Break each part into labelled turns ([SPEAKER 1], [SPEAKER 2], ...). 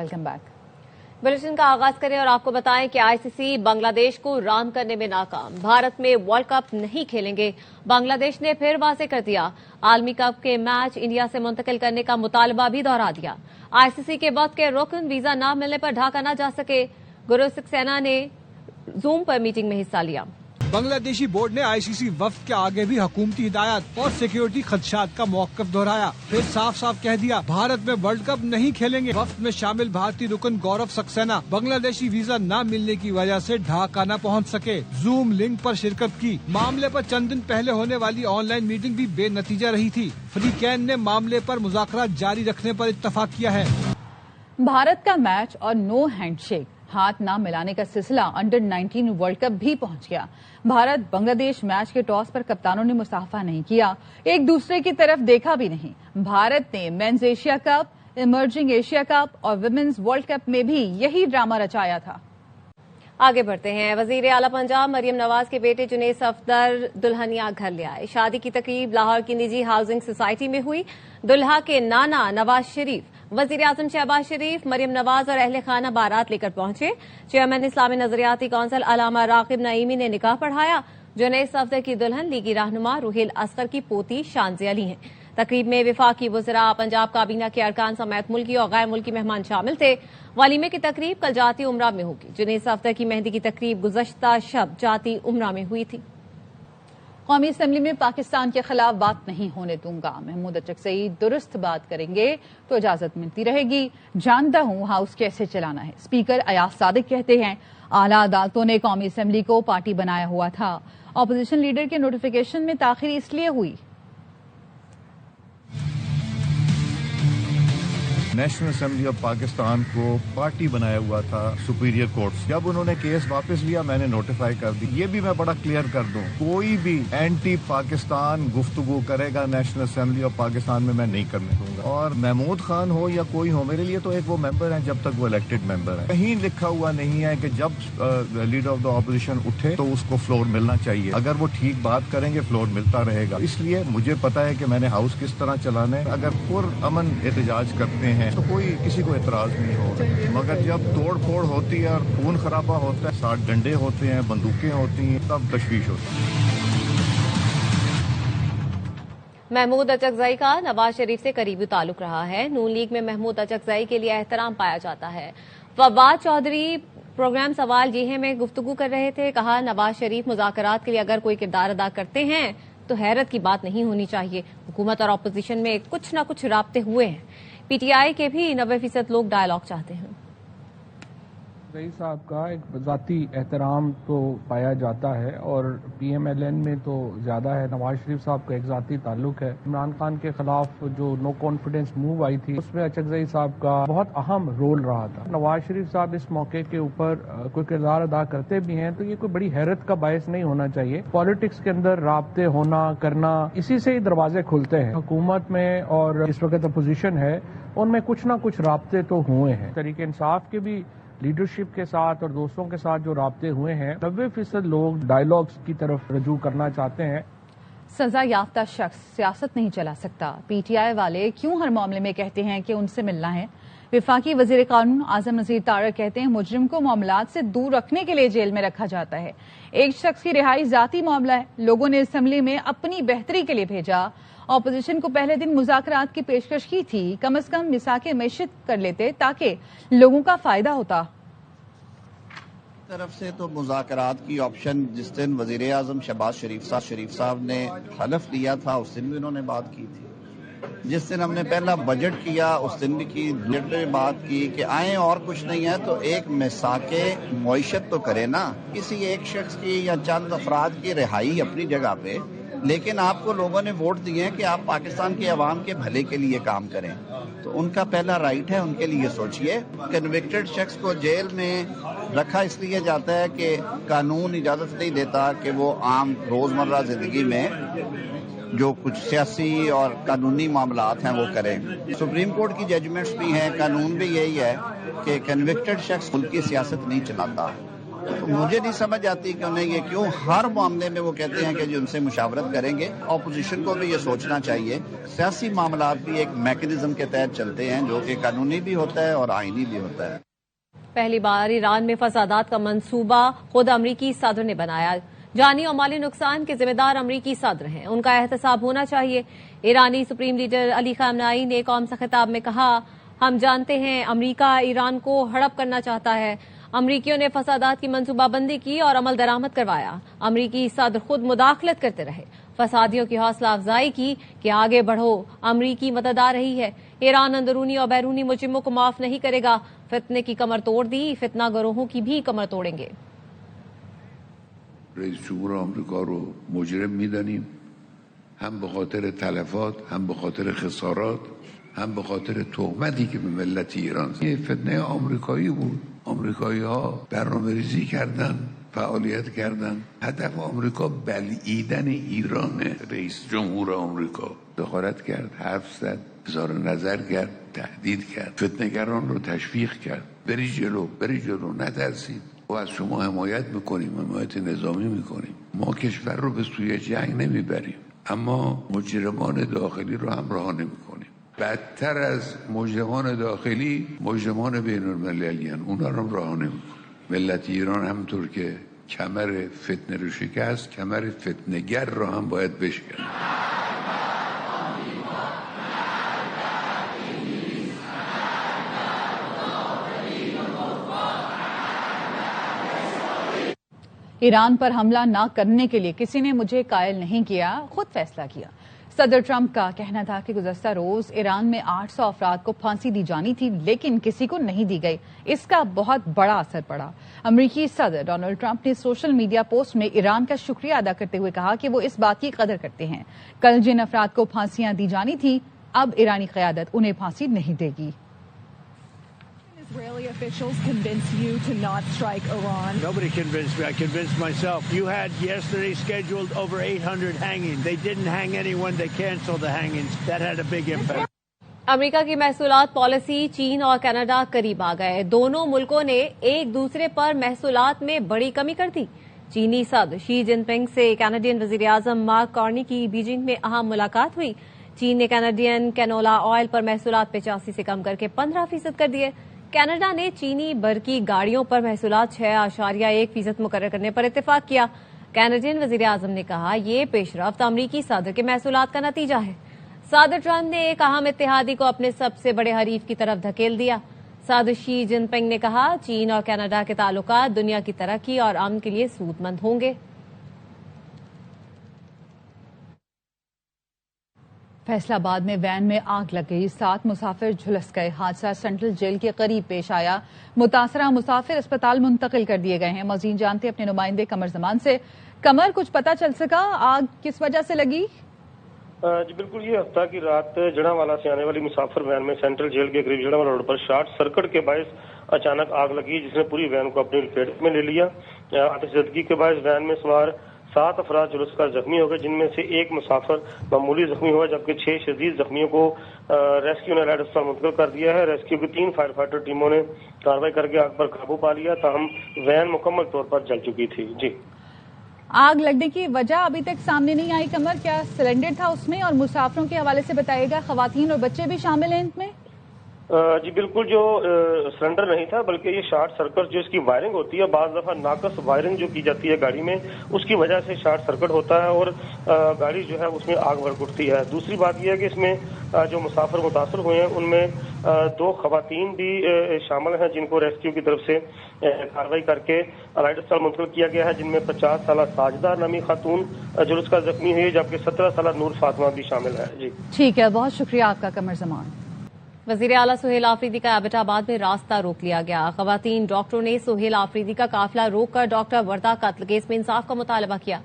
[SPEAKER 1] Welcome back.
[SPEAKER 2] Bulletin का आगाज करें और आपको बताएं कि आईसीसी बांग्लादेश को राम करने में नाकाम। भारत में वर्ल्ड कप नहीं खेलेंगे। बांग्लादेश ने फिर वाजे कर दिया। आलमी कप के मैच इंडिया से मुंतकिल करने का मुतालबा भी दोहरा दिया। आईसीसी के वक्त के रुकन वीजा न मिलने पर ढाका न जा सके। गुरु सक्सेना ने जूम पर मीटिंग में हिस्सा लिया।
[SPEAKER 3] बांग्लादेशी बोर्ड ने आईसीसी वफ्द के आगे भी हुकूमती हिदायत और सिक्योरिटी खदशात का मौक़िफ़ दोहराया। फिर साफ साफ कह दिया भारत में वर्ल्ड कप नहीं खेलेंगे। वफ्द में शामिल भारतीय रुकन गौरव सक्सेना बांग्लादेशी वीजा न मिलने की वजह से ढाका न पहुंच सके। जूम लिंक पर शिरकत की। मामले पर चंद दिन पहले होने वाली ऑनलाइन मीटिंग भी बेनतीजा रही थी। फ्रीकैन ने मामले पर मुज़ाकरात जारी रखने पर इत्तफाक किया है।
[SPEAKER 1] भारत का मैच और नो हैंडशेक, हाथ ना मिलाने का सिलसिला अंडर 19 वर्ल्ड कप भी पहुंच गया। भारत बांग्लादेश मैच के टॉस पर कप्तानों ने मुसाफा नहीं किया, एक दूसरे की तरफ देखा भी नहीं। भारत ने men's Asia cup, emerging Asia cup और विमेंस वर्ल्ड कप में भी यही ड्रामा रचाया था।
[SPEAKER 2] आगे बढ़ते हैं। वजीर आला पंजाब मरियम नवाज के बेटे जुनैद सफदर दुल्हनिया घर ले आए। शादी की तकरीब लाहौर की निजी हाउसिंग सोसाइटी में हुई। दुल्हा के नाना नवाज शरीफ, वजीर आजम शहबाज शरीफ, मरियम नवाज और अहले खाना बारात लेकर पहुंचे। चेयरमैन इस्लामी नजरियाती काउंसिल अलामा राकिब नईमी ने निकाह पढ़ाया। जुनैद सफदर की दुल्हन लीगी रहनुमा रूहेल असगर की पोती शानज़े अली हैं। तकरीब में वफाकी वज़रा, पंजाब काबीना के अरकान समेत मुल्की और गैर मुल्की मेहमान शामिल थे। वलीमे की तकरीब कल जाती उमरा में होगी। जुनैद सफदर की मेहंदी की तकरीब गुज़श्ता शब जाती उमरा में हुई थी।
[SPEAKER 1] कौमी असम्बली में पाकिस्तान के खिलाफ बात नहीं होने दूंगा। महमूद अचकज़ई दुरुस्त बात करेंगे तो इजाजत मिलती रहेगी। जानता हूं हाउस कैसे चलाना है। स्पीकर अयाज सादिक कहते हैं आला अदालतों ने कौमी असम्बली को पार्टी बनाया हुआ था। ऑपोजिशन लीडर के नोटिफिकेशन में ताखिर इसलिए हुई।
[SPEAKER 4] नेशनल असेंबली ऑफ पाकिस्तान को पार्टी बनाया हुआ था सुपीरियर कोर्ट। जब उन्होंने केस वापस लिया मैंने नोटिफाई कर दी। ये भी मैं बड़ा क्लियर कर दूं, कोई भी एंटी पाकिस्तान गुफ्तगू करेगा नेशनल असेंबली ऑफ पाकिस्तान में मैं नहीं करने दूंगा। और महमूद खान हो या कोई हो, मेरे लिए तो एक वो मेंबर है जब तक वो इलेक्टेड मेंबर है। कहीं लिखा हुआ नहीं है कि जब लीडर ऑफ द ऑपोजिशन उठे तो उसको फ्लोर मिलना चाहिए। अगर वो ठीक बात करेंगे फ्लोर मिलता रहेगा। इसलिए मुझे पता है कि मैंने हाउस किस तरह चलाना है। अगर पुरअमन एहतजाज करते हैं तो कोई किसी को एतराज नहीं होगा, मगर जब तोड़ फोड़ होती है और खून खराबा होता है, 60 डंडे होते हैं, बंदूकें होती हैं, तब तशवीश होती है।
[SPEAKER 2] महमूद अचकज़ई का नवाज शरीफ से करीबी ताल्लुक रहा है। नून लीग में महमूद अचकज़ई के लिए एहतराम पाया जाता है। फवाद चौधरी प्रोग्राम सवाल जीहे में गुफ्तगू कर रहे थे। कहा नवाज शरीफ मुज़ाकरात के लिए अगर कोई किरदार अदा करते हैं तो हैरत की बात नहीं होनी चाहिए। हुकूमत और अपोजिशन में कुछ न कुछ राब्ते हुए हैं। पीटीआई के भी 90% लोग डायलॉग चाहते हैं।
[SPEAKER 5] रईस साहब का एक ज़ाती एहतराम तो पाया जाता है और पीएमएलएन में तो ज़्यादा है। नवाज शरीफ साहब का एक ज़ाती ताल्लुक है। इमरान खान के खिलाफ जो नो कॉन्फिडेंस मूव आई थी उसमें अचकज़ई साहब का बहुत अहम रोल रहा था। नवाज शरीफ साहब इस मौके के ऊपर कोई किरदार अदा करते भी हैं तो ये कोई बड़ी हैरत का बायस नहीं होना चाहिए। पॉलिटिक्स के अंदर राब्ते होना करना, इसी से ही दरवाजे खुलते हैं। हुकूमत में और इस वक्त अपोजिशन है उनमें कुछ ना कुछ राब्ते तो हुए हैं। तरीके इंसाफ के भी लीडरशिप के साथ और दोस्तों के साथ जो राब्ते हुए हैं, 90% लोग डायलॉग्स की तरफ रजू करना चाहते हैं।
[SPEAKER 1] सजा याफ्ता शख्स सियासत नहीं चला सकता। पीटीआई वाले क्यों हर मामले में कहते हैं कि उनसे मिलना है। विफाकी वजीर कानून आजम नजीर तारक कहते हैं मुजरिम को मामलात से दूर रखने के लिए जेल में रखा जाता है। एक शख्स की रिहाई जाती मामला है। लोगों ने असम्बली में अपनी बेहतरी के लिए भेजा। ऑपोजिशन को पहले दिन मुज़ाकरात की पेशकश की थी। कम से कम मिसाके मैशत कर लेते ताकि लोगों का फायदा होता।
[SPEAKER 6] तरफ से तो मुज़ाकरात की ऑप्शन जिस दिन वजीर आजम शहबाज शरीफ साहब ने हलफ लिया था उस दिन भी उन्होंने बात की थी। जिस दिन हमने पहला बजट किया उस दिन भी की बात की कि आए और कुछ नहीं है तो एक मिसाके मईशत तो करे ना। किसी एक शख्स की या चंद अफराद की रिहाई अपनी जगह पे, लेकिन आपको लोगों ने वोट दिए हैं कि आप पाकिस्तान के अवाम के भले के लिए काम करें, तो उनका पहला राइट है, उनके लिए सोचिए। कन्विक्टेड शख्स को जेल में रखा इसलिए जाता है कि कानून इजाज़त नहीं देता कि वो आम रोज़मर्रा ज़िंदगी में जो कुछ सियासी और कानूनी मामलात हैं वो करें। सुप्रीम कोर्ट की जजमेंट्स भी हैं, कानून भी यही है कि कन्विक्टेड शख्स मुल्क की सियासत नहीं चलाता। تو مجھے نہیں سمجھ آتی کہ انہیں یہ کیوں ہر معاملے میں وہ کہتے ہیں کہ جو ان سے مشاورت کریں گے. اپوزیشن کو بھی یہ سوچنا چاہیے سیاسی معاملات بھی ایک میکینزم کے تحت چلتے ہیں جو کہ قانونی بھی ہوتا ہے اور آئینی بھی ہوتا ہے.
[SPEAKER 2] پہلی بار ایران میں فسادات کا منصوبہ خود امریکی صدر نے بنایا. جانی اور مالی نقصان کے ذمہ دار امریکی صدر ہیں، ان کا احتساب ہونا چاہیے. ایرانی سپریم لیڈر علی خامنائی نے قوم سے خطاب میں کہا، ہم جانتے ہیں امریکہ ایران کو ہڑپ کرنا چاہتا ہے. امریکیوں نے فسادات کی منصوبہ بندی کی اور عمل درآمد کروایا. امریکی صدر خود مداخلت کرتے رہے، فسادیوں کی حوصلہ افزائی کی کہ آگے بڑھو، امریکی مدد آ رہی ہے. ایران اندرونی اور بیرونی مجرموں کو معاف نہیں کرے گا. فتنے کی کمر توڑ دی، فتنہ گروہوں کی بھی کمر توڑیں گے.
[SPEAKER 7] رئیس جمهور آمریکا رو مجرم میدانیم، هم به خاطر تلفات، هم به خاطر خسارات، هم به خاطر تهمتی که به ملت ایران زد. یه فتنه آمریکایی بود. آمریکایی ها برنامه‌ریزی کردن، فعالیت کردن. هدف آمریکا بلعیدن ایرانه. رئیس جمهور آمریکا دخالت کرد، حرف زد، اظهار نظر کرد، تهدید کرد، فتنه‌گران رو تشویق کرد. بری جلو، نترسید. و از شما حمایت میکنیم، حمایت نظامی میکنیم. ما کشور رو به سوی جنگ نمیبریم، اما مجرمان داخلی رو هم رها نمیکنیم. بدتر از مجرمان داخلی مجرمان بین المللی هستند، اونا رو هم رها نمیکنیم. ملت ایران همونطور که کمر فتنه رو شکست، کمر فتنه‌گر رو هم باید بشکنه.
[SPEAKER 1] ایران پر حملہ نہ کرنے کے لیے کسی نے مجھے قائل نہیں کیا، خود فیصلہ کیا. صدر ٹرمپ کا کہنا تھا کہ گزشتہ روز ایران میں 800 افراد کو پھانسی دی جانی تھی، لیکن کسی کو نہیں دی گئی. اس کا بہت بڑا اثر پڑا. امریکی صدر ڈونلڈ ٹرمپ نے سوشل میڈیا پوسٹ میں ایران کا شکریہ ادا کرتے ہوئے کہا کہ وہ اس بات کی قدر کرتے ہیں. کل جن افراد کو پھانسیاں دی جانی تھی، اب ایرانی قیادت انہیں پھانسی نہیں دے گی.
[SPEAKER 8] Israeli officials convinced you to not strike Iran?
[SPEAKER 9] Nobody convinced me. I convinced myself. You had yesterday scheduled over 800 hangings. They didn't hang anyone. They canceled the hangings. That had a big impact.
[SPEAKER 2] امریکہ کی محصولات policy چین اور Canada قریب آ گئے. دونوں ملکوں نے ایک دوسرے پر محصولات میں بڑی کمی کر دی. چینی صدر شی جن پنگ سے کینیڈین وزیر اعظم مارک کارنی کی بیجنگ میں اہم ملاقات ہوئی. چین نے کینیڈین کینولا آئل پر محصولات 85 سے کم کر کے 15% کر دیے. کینیڈا نے چینی برقی گاڑیوں پر محصولات 6.1% مقرر کرنے پر اتفاق کیا. کینیڈین وزیر اعظم نے کہا یہ پیش رفت امریکی صدر کے محصولات کا نتیجہ ہے. صدر ٹرمپ نے ایک اہم اتحادی کو اپنے سب سے بڑے حریف کی طرف دھکیل دیا. صدر شی جن پنگ نے کہا چین اور کینیڈا کے تعلقات دنیا کی ترقی اور امن کے لیے سود مند ہوں گے.
[SPEAKER 1] فیصل آباد میں وین میں آگ لگ گئی، 7 مسافر جھلس گئے. حادثہ سینٹرل جیل کے قریب پیش آیا. متاثرہ مسافر اسپتال منتقل کر دیے گئے ہیں. مزید جانتے اپنے نمائندے قمر زمان سے. قمر، کچھ پتہ چل سکا آگ کس وجہ سے لگی؟
[SPEAKER 10] جی بالکل، یہ ہفتہ کی رات جڑاوالا سے آنے والی مسافر وین میں سینٹرل جیل کے قریب جڑاوالا روڈ پر شارٹ سرکٹ کے باعث اچانک آگ لگی، جس نے پوری وین کو اپنی لپیٹ میں لے لیا. آتش زدگی کے باعث وین میں سوار 7 افراد جلس کر زخمی ہو گئے، جن میں سے ایک مسافر معمولی زخمی ہوا، جبکہ 6 شدید زخمیوں کو ریسکیو نے ایلائٹ اسپتال منتقل کر دیا ہے. ریسکیو کی 3 فائر فائٹر ٹیموں نے کارروائی کر کے آگ پر قابو پا لیا، تاہم وین مکمل طور پر جل چکی تھی. جی،
[SPEAKER 1] آگ لگنے کی وجہ ابھی تک سامنے نہیں آئی. قمر، کیا سلنڈر تھا اس میں؟ اور مسافروں کے حوالے سے بتائیے گا، خواتین اور بچے بھی شامل ہیں اس میں؟
[SPEAKER 10] جی بالکل، جو سلنڈر نہیں تھا بلکہ یہ شارٹ سرکٹ جو اس کی وائرنگ ہوتی ہے، بعض دفعہ ناقص وائرنگ جو کی جاتی ہے گاڑی میں، اس کی وجہ سے شارٹ سرکٹ ہوتا ہے اور گاڑی جو ہے اس میں آگ بھڑک اٹھتی ہے. دوسری بات یہ ہے کہ اس میں جو مسافر متاثر ہوئے ہیں ان میں 2 خواتین بھی شامل ہیں، جن کو ریسکیو کی طرف سے کارروائی کر کے الائٹ اسپتال منتقل کیا گیا ہے، جن میں 50 سالہ ساجدہ نامی خاتون جلس کا زخمی ہوئی، جبکہ 17 سالہ نور فاطمہ بھی شامل ہے. جی
[SPEAKER 1] ٹھیک ہے، بہت شکریہ آپ کا قمر زمان.
[SPEAKER 2] وزیر اعلیٰ سہیل آفریدی کا ایبٹ آباد میں راستہ روک لیا گیا. خواتین ڈاکٹروں نے سہیل آفریدی کا قافلہ روک کر ڈاکٹر وردہ قتل کیس میں انصاف کا مطالبہ کیا.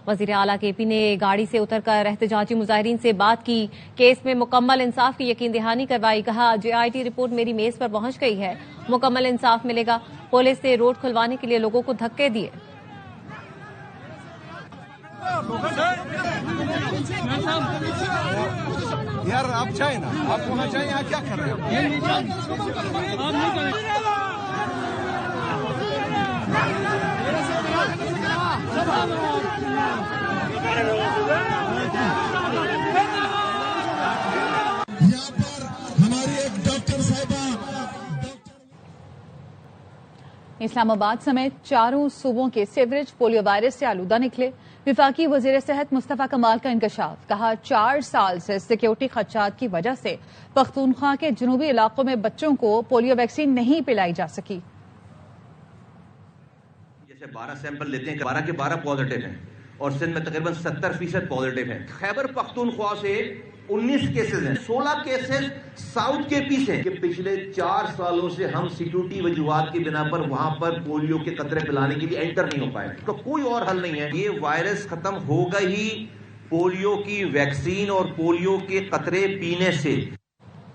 [SPEAKER 2] وزیر اعلیٰ کے پی نے گاڑی سے اتر کر احتجاجی مظاہرین سے بات کی، کیس میں مکمل انصاف کی یقین دہانی کروائی. کہا JIT رپورٹ میری میز پر پہنچ گئی ہے، مکمل انصاف ملے گا. پولیس نے روڈ کھلوانے کے لیے لوگوں کو دھکے دیے.
[SPEAKER 3] یار آپ جائیں نا، آپ وہاں جائیں، یہاں کیا کر رہے ہیں؟
[SPEAKER 1] इस्लामाबाद समेत चारों सूबों के सीवरेज पोलियो वायरस से आलूदा निकले। विफाकी वजीर सेहत मुस्तफा कमाल का इंकशाफ, कहा 4 साल से सिक्योरिटी खदशात की वजह से पख्तूनख्वा के जनूबी इलाकों में बच्चों को पोलियो वैक्सीन नहीं पिलाई जा सकी।
[SPEAKER 11] जैसे 12 सैंपल लेते हैं, 12 के 12 पॉजिटिव हैं और सिंध में तकरीबन 70% पॉजिटिव है। खैबर पख्तूनख्वा से 19 केसेस हैं, 16 केसेस साउथ के पी से। कि पिछले 4 सालों से हम सिक्योरिटी वजूहात की बिना पर वहां पर पोलियो के कतरे पिलाने के लिए एंटर नहीं हो पाए। तो कोई और हल नहीं है, ये वायरस खत्म होगा ही पोलियो की वैक्सीन और पोलियो के कतरे पीने से।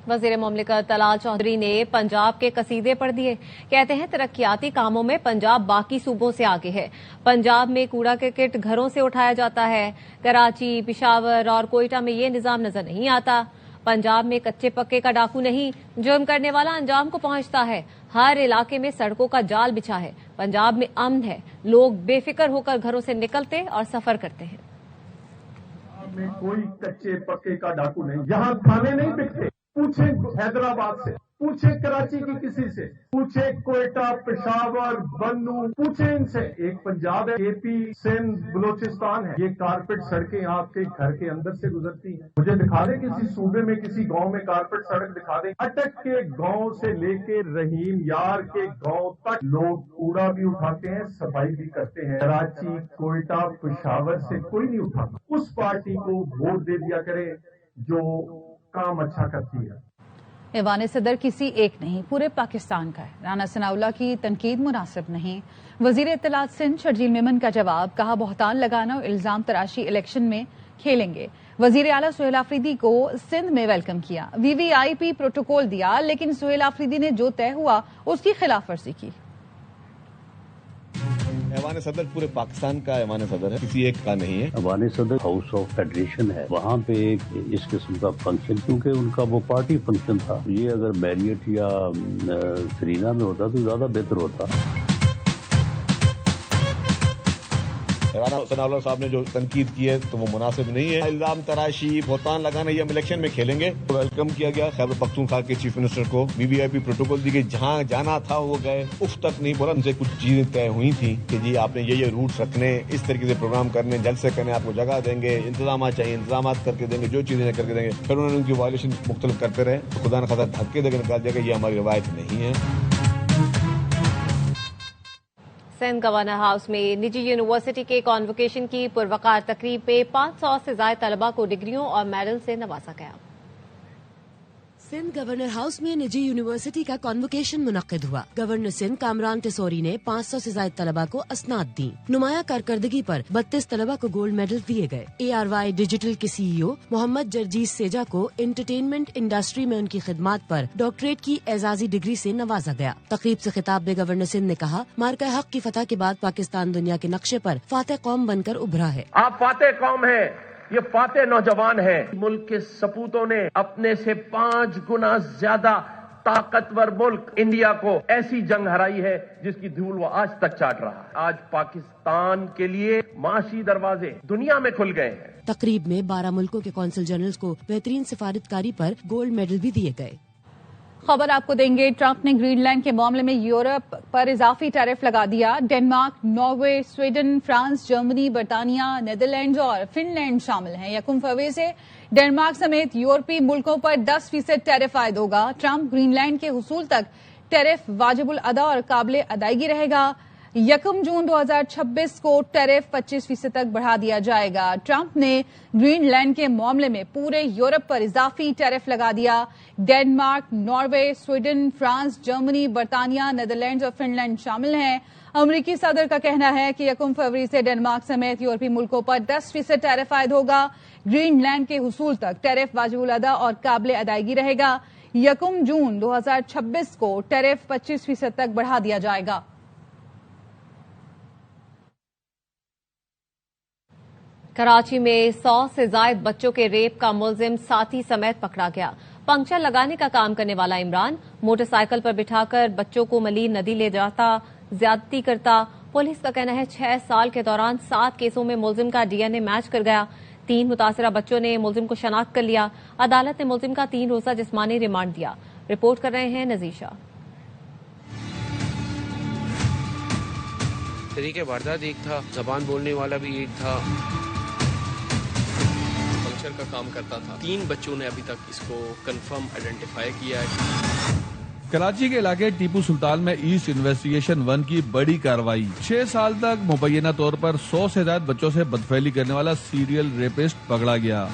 [SPEAKER 2] वजीर मुमलिकत तलाल चौधरी ने पंजाब के कसीदे पढ़ दिए। कहते हैं तरक्याती कामों में पंजाब बाकी सूबों से आगे है। पंजाब में कूड़ा क्रिकेट घरों से उठाया जाता है, कराची, पिशावर और कोयटा में ये निजाम नजर नहीं आता। पंजाब में कच्चे पक्के का डाकू नहीं, जुर्म करने वाला अंजाम को पहुंचता है। हर इलाके में सड़कों का जाल बिछा है। पंजाब में अमन है, लोग बेफिक्र होकर घरों से निकलते और सफर करते हैं।
[SPEAKER 12] में कोई कच्चे पक्के का डाकू नहीं, यहाँ थाने नहीं बिकते। पूछे हैदराबाद से, पूछे कराची की किसी से, पूछे कोयटा, पेशावर, बन्नू, पूछे इनसे। एक पंजाब है, एपी, सिंध, बलोचिस्तान है। ये कारपेट सड़कें आपके घर के अंदर से गुजरती हैं। मुझे दिखा दे किसी सूबे में, किसी गांव में कारपेट सड़क दिखा दे। अटक के गांव से लेके रहीम यार के गांव तक लोग कूड़ा भी उठाते हैं, सफाई भी करते हैं। कराची, कोयटा, पेशावर से कोई नहीं उठाता। उस पार्टी को वोट दे दिया करे जो काम अच्छा करती है।
[SPEAKER 1] ऐवान सदर किसी एक नहीं, पूरे पाकिस्तान का है। राना सनाउल्लाह की तनकीद मुनासिब नहीं। वजीर इत्तलात सिंध शर्जील मेमन का जवाब, कहा बहुतान लगाना और इल्जाम तराशी इलेक्शन में खेलेंगे। वजीर आला सुहेल आफरीदी को सिंध में वेलकम किया, वीवीआईपी प्रोटोकॉल दिया, लेकिन सुहेल आफरीदी ने जो तय हुआ उसकी खिलाफ वर्जी की।
[SPEAKER 13] ऐवान सदर पूरे पाकिस्तान का ऐवान सदर है, किसी एक का नहीं है।
[SPEAKER 14] ऐवान सदर हाउस ऑफ फेडरेशन है, वहाँ पे एक इस किस्म का फंक्शन, क्योंकि उनका वो पार्टी फंक्शन था। ये अगर मैरियट या सरीना में होता तो ज्यादा बेहतर होता।
[SPEAKER 13] राना सनाउल्लाह साहब ने जो तनकीद की है तो वो मुनासिब नहीं है। इल्जाम तराशी, बहुतान लगाना, ये हम इलेक्शन में खेलेंगे। वेलकम किया गया खैबर पख्तूनख्वा के चीफ मिनिस्टर को, वीवीआईपी प्रोटोकॉल दी गई, जहां जाना था वो गए। उफ तक नहीं बोला, उनसे कुछ चीजें तय हुई थी कि जी आपने ये रूट रखने, इस तरीके से प्रोग्राम करने, जलसे करने, आपको जगह देंगे, इंतजाम चाहिए, इंतजाम करके देंगे, जो चीजें करके देंगे। फिर उन्होंने उनकी वायलेशन मुख्तलिफ करते रहे, तो खुदा न खासा धक्के देकर निकाल दिया कि ये हमारी रवायत नहीं है।
[SPEAKER 2] सिंध गवर्नर हाउस में निजी यूनिवर्सिटी के कॉन्वोकेशन की पुरवकार तकरीब में 500 से ज्यादा तलबा को डिग्रियों और मेडल से नवाजा गया।
[SPEAKER 15] सिंध गवर्नर हाउस में निजी यूनिवर्सिटी का कॉन्वोकेशन मुनक्किद हुआ। गवर्नर सिंध कामरान टिसोरी ने 500 से ज्यादा तलबा को असनाद दी। नुमाया कारकर्दगी पर 32 तलबा को गोल्ड मेडल दिए गए। ARY डिजिटल के CEO मोहम्मद जरजीज सेजा को एंटरटेनमेंट इंडस्ट्री में उनकी खिदमात पर डॉक्टरेट की एजाजी डिग्री से नवाजा गया। तकरीब से खिताब में गवर्नर सिंध ने कहा, मार्का हक की फतह के बाद पाकिस्तान दुनिया के नक्शे पर फातेह कौम बनकर उभरा है।
[SPEAKER 16] आप फातेह कौम है, ये फातेह नौजवान है। मुल्क के सपूतों ने अपने से 5 गुना ज्यादा ताकतवर मुल्क इंडिया को ऐसी जंग हराई है जिसकी धूल वो आज तक चाट रहा है। आज पाकिस्तान के लिए माशी दरवाजे दुनिया में खुल गए हैं।
[SPEAKER 15] तकरीब में 12 मुल्कों के कौंसल जनरल्स को बेहतरीन सिफारतकारी पर गोल्ड मेडल भी दिए गए।
[SPEAKER 1] खबर आपको देंगे, ट्रंप ने ग्रीनलैंड के मामले में यूरोप पर इजाफी टैरिफ लगा दिया। Denmark, Norway, Sweden, France, Germany, बर्तानिया, नेदरलैंड्स और फिनलैंड शामिल हैं। 1 फरवरी से डेनमार्क समेत यूरोपीय मुल्कों पर 10% टैरिफ आयद होगा। ट्रंप ग्रीनलैंड के हुसूल तक टैरिफ वाजिबुल अदा और काबिल अदायगी रहेगा। 1 जून 2026 को टैरिफ 25% तक बढ़ा दिया जाएगा। ट्रंप ने ग्रीनलैंड के मामले में पूरे यूरोप पर इजाफी टैरिफ लगा दिया। Denmark, Norway, Sweden, France, Germany, बर्तानिया, नेदरलैंड्स और फिनलैंड शामिल हैं। अमरीकी सदर का कहना है कि 1 फरवरी से डेनमार्क समेत यूरोपीय मुल्कों पर 10% टैरिफ आयद होगा। ग्रीनलैंड के हुसूल तक टैरिफ वाजिबुल अदा और काबिल अदायगी रहेगा। 1 जून 2026 को टैरिफ 25% तक बढ़ा दिया जाएगा।
[SPEAKER 2] कराची में 100 से ज्यादा बच्चों के रेप का मुलजिम साथी समेत पकड़ा गया। पंक्चर लगाने का काम करने वाला इमरान मोटरसाइकिल पर बिठाकर बच्चों को मलीर नदी ले जाता, زیادتی کرتا. پولیس کا کہنا ہے 6 سال کے دوران 7 کیسوں میں ملزم کا ڈی این اے میچ کر گیا. 3 متاثرہ بچوں نے ملزم کو شناخت کر لیا. عدالت نے ملزم کا 3 روزہ جسمانی ریمانڈ دیا. رپورٹ کر رہے ہیں نذیر شاہ.
[SPEAKER 17] طریقہ واردات ایک تھا, زبان بولنے والا بھی ایک تھا, فنکشن کا کام کرتا تھا. 3 بچوں نے ابھی تک اس کو کنفرم آئیڈینٹیفائی کیا ہے.
[SPEAKER 18] کراچی کے علاقے ٹیپو سلطان میں ایسٹ انویسٹیگیشن 1 کی بڑی کارروائی. 6 سال تک مبینہ طور پر 100 سے زائد بچوں سے بدفعلی کرنے والا سیریل ریپسٹ پکڑا گیا.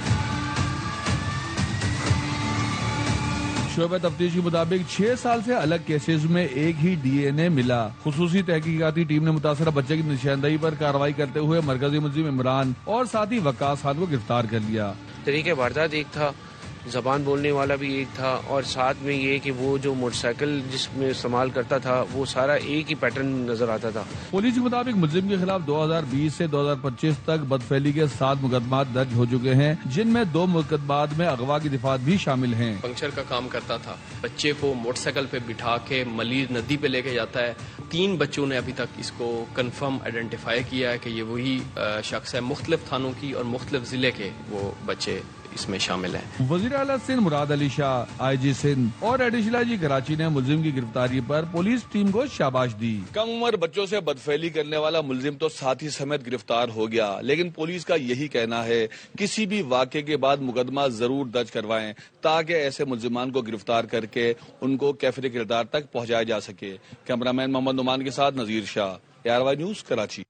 [SPEAKER 18] شعبہ تفتیش کے مطابق 6 سال سے الگ کیسز میں ایک ہی ڈی این اے ملا. خصوصی تحقیقاتی ٹیم نے متاثرہ بچے کی نشاندہی پر کارروائی کرتے ہوئے مرکزی ملزم عمران اور ساتھی وقاص خان کو گرفتار کر لیا.
[SPEAKER 17] طریقہ واردات ایک تھا, زبان بولنے والا بھی ایک تھا, اور ساتھ میں یہ کہ وہ جو موٹر سائیکل جس میں استعمال کرتا تھا وہ سارا ایک ہی پیٹرن نظر آتا تھا.
[SPEAKER 18] پولیس کے مطابق ملزم کے خلاف 2020 سے 2025 تک بدفعلی کے 7 مقدمات درج ہو چکے ہیں, جن میں 2 مقدمات میں اغوا کی دفعات بھی شامل ہیں.
[SPEAKER 17] پنکچر کا کام کرتا تھا, بچے کو موٹر سائیکل پہ بٹھا کے ملیر ندی پہ لے کے جاتا ہے. 3 بچوں نے ابھی تک اس کو کنفرم آئیڈینٹیفائی کیا ہے کہ یہ وہی شخص ہے. مختلف تھانوں کی اور مختلف ضلع کے وہ بچے اس میں شامل ہیں.
[SPEAKER 18] وزیر اعلیٰ سندھ مراد علی شاہ, آئی جی سندھ اور ایڈیشنل آئی جی کراچی نے ملزم کی گرفتاری پر پولیس ٹیم کو شاباش دی. کم عمر بچوں سے بدفعلی کرنے والا ملزم تو ساتھی سمیت گرفتار ہو گیا, لیکن پولیس کا یہی کہنا ہے کسی بھی واقعے کے بعد مقدمہ ضرور درج کروائیں تاکہ ایسے ملزمان کو گرفتار کر کے ان کو کیفر کردار تک پہنچایا جا سکے. کیمرہ مین محمد نعمان کے ساتھ نذیر شاہ, ARY نیوز کراچی.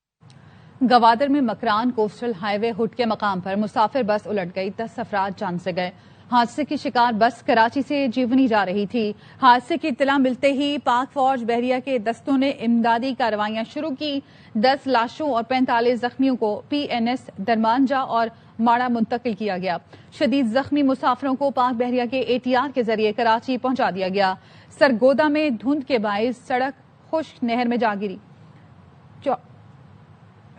[SPEAKER 1] گوادر میں مکران کوسٹل ہائی وے ہڈ کے مقام پر مسافر بس الٹ گئی. 10 افراد جان سے گئے. حادثے کی شکار بس کراچی سے جیونی جا رہی تھی. حادثے کی اطلاع ملتے ہی پاک فوج بحریہ کے دستوں نے امدادی کارروائیاں شروع کی. 10 لاشوں اور 45 زخمیوں کو PNS درمانجا اور ماڑا منتقل کیا گیا. شدید زخمی مسافروں کو پاک بحریہ کے ATR کے ذریعے کراچی پہنچا دیا گیا. سرگودا میں دھند کے باعث سڑک خشک نہر میں جا گری.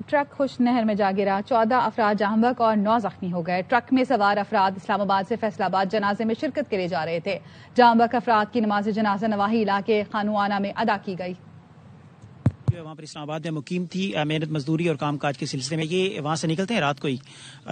[SPEAKER 1] ٹرک خشک نہر میں جا گرا. 14 افراد جاں بحق اور 9 زخمی ہو گئے. ٹرک میں سوار افراد اسلام آباد سے فیصل آباد جنازے میں شرکت کے لیے جا رہے تھے. جاں بحق افراد کی نماز جنازہ نواحی علاقے خانوانہ میں ادا کی گئی.
[SPEAKER 19] وہاں پر اسلام آباد میں مقیم تھی, محنت مزدوری اور کام کاج کے سلسلے میں. یہ وہاں سے نکلتے ہیں رات کو ہی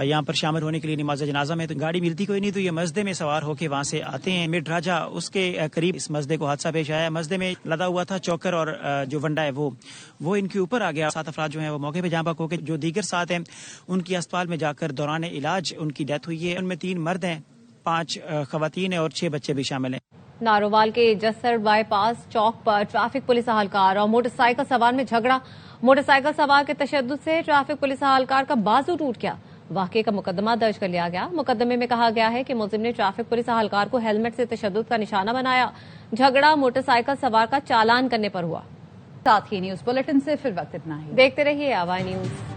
[SPEAKER 19] یہاں پر شامل ہونے کے لیے نماز جنازہ میں. تو گاڑی ملتی کوئی نہیں, تو یہ مسجد میں سوار ہو کے وہاں سے آتے ہیں. مڈ راجا اس کے قریب اس مسجد کو حادثہ پیش آیا. مسجد میں لدا ہوا تھا چوکر اور جو ونڈا ہے وہ ان کے اوپر آ گیا. 7 افراد جو ہیں وہ موقع پہ جاں بحق ہو کے, جو دیگر 7 ہیں ان کی اسپتال میں جا کر دوران علاج ان کی ڈیتھ ہوئی ہے. ان میں 3 مرد ہیں, 5 خواتین ہیں اور 6 بچے بھی شامل ہیں.
[SPEAKER 2] نارووال کے جسر by pass Chowk per traffic police اہلکار اور موٹر سائیکل سوار میں جھگڑا. موٹر سائیکل سوار کے تشدد سے ٹریفک پولیس اہلکار کا بازو ٹوٹ گیا. واقعے کا مقدمہ درج کر لیا گیا. مقدمے میں کہا گیا ہے کہ ملزم نے ٹریفک پولیس اہلکار کو ہیلمٹ سے تشدد کا نشانہ بنایا. جھگڑا موٹر سائیکل سوار کا چالان کرنے پر ہوا. ساتھ ہی نیوز بلیٹن سے فی الوقت اتنا ہی. دیکھتے رہیے ARY نیوز.